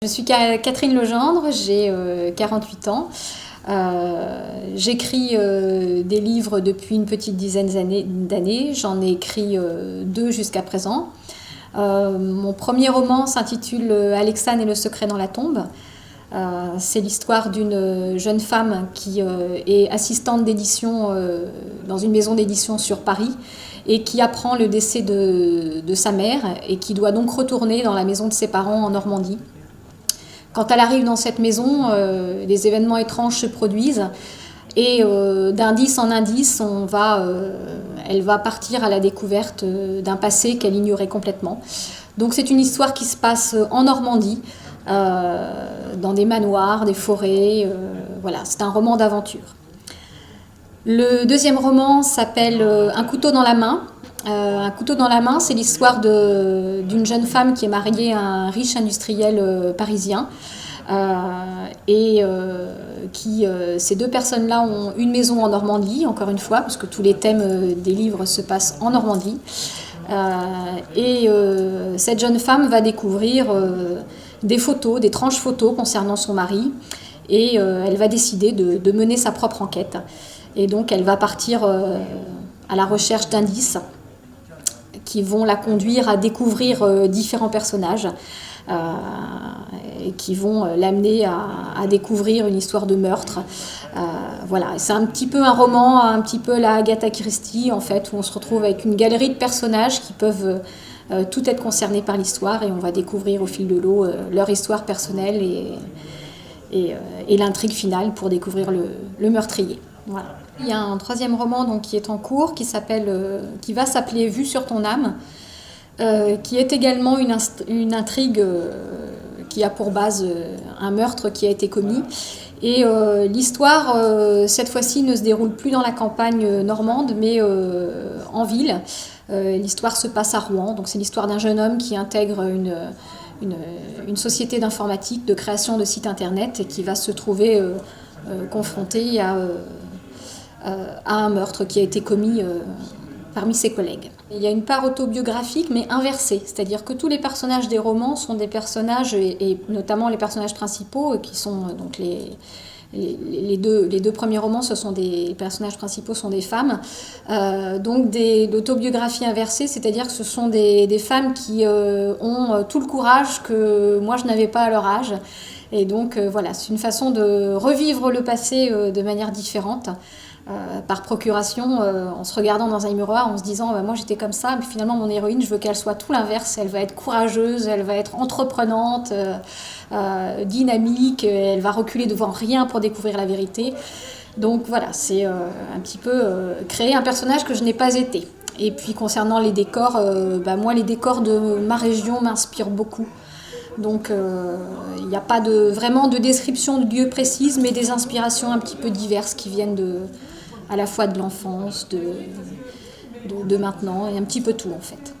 Je suis Catherine Legendre, j'ai 48 ans. J'écris des livres depuis une petite dizaine d'années. J'en ai écrit 2 jusqu'à présent. Mon premier roman s'intitule Alexane et le secret dans la tombe. C'est l'histoire d'une jeune femme qui est assistante d'édition dans une maison d'édition sur Paris et qui apprend le décès de sa mère et qui doit donc retourner dans la maison de ses parents en Normandie. Quand elle arrive dans cette maison, des événements étranges se produisent et d'indice en indice, elle va partir à la découverte d'un passé qu'elle ignorait complètement. Donc c'est une histoire qui se passe en Normandie, dans des manoirs, des forêts. Voilà, c'est un roman d'aventure. Le deuxième roman s'appelle Un couteau dans la main. Un couteau dans la main, c'est l'histoire d'une jeune femme qui est mariée à un riche industriel parisien. Ces deux personnes-là ont une maison en Normandie, encore une fois, puisque tous les thèmes des livres se passent en Normandie. Cette jeune femme va découvrir des photos, d'étranges photos concernant son mari, et elle va décider de mener sa propre enquête. Et donc elle va partir à la recherche d'indices qui vont la conduire à découvrir différents personnages et qui vont l'amener à découvrir une histoire de meurtre. Voilà, c'est un petit peu un roman, un petit peu la Agatha Christie en fait, où on se retrouve avec une galerie de personnages qui peuvent tout être concernés par l'histoire, et on va découvrir au fil de l'eau leur histoire personnelle et l'intrigue finale pour découvrir le meurtrier. Voilà. Il y a un troisième roman donc, qui est en cours, qui va s'appeler Vue sur ton âme, qui est également une intrigue qui a pour base un meurtre qui a été commis. Et l'histoire, cette fois-ci, ne se déroule plus dans la campagne normande, mais en ville. L'histoire se passe à Rouen, donc c'est l'histoire d'un jeune homme qui intègre une société d'informatique, de création de sites internet, et qui va se trouver confronté à un meurtre qui a été commis parmi ses collègues. Il y a une part autobiographique, mais inversée, c'est-à-dire que tous les personnages des romans sont des personnages, et notamment les personnages principaux, qui sont donc les deux premiers romans, les personnages principaux sont des femmes, donc l'autobiographie inversée, c'est-à-dire que ce sont des femmes qui ont tout le courage que moi je n'avais pas à leur âge. Et donc voilà, c'est une façon de revivre le passé de manière différente, par procuration, en se regardant dans un miroir, en se disant moi j'étais comme ça, mais finalement mon héroïne, je veux qu'elle soit tout l'inverse. Elle va être courageuse, elle va être entreprenante, dynamique, elle va reculer devant rien pour découvrir la vérité. Donc voilà, c'est un petit peu créer un personnage que je n'ai pas été. Et puis concernant les décors, moi les décors de ma région m'inspirent beaucoup. Donc il n'y a pas vraiment de description de lieux précises, mais des inspirations un petit peu diverses qui viennent à la fois de l'enfance, de maintenant, et un petit peu tout en fait.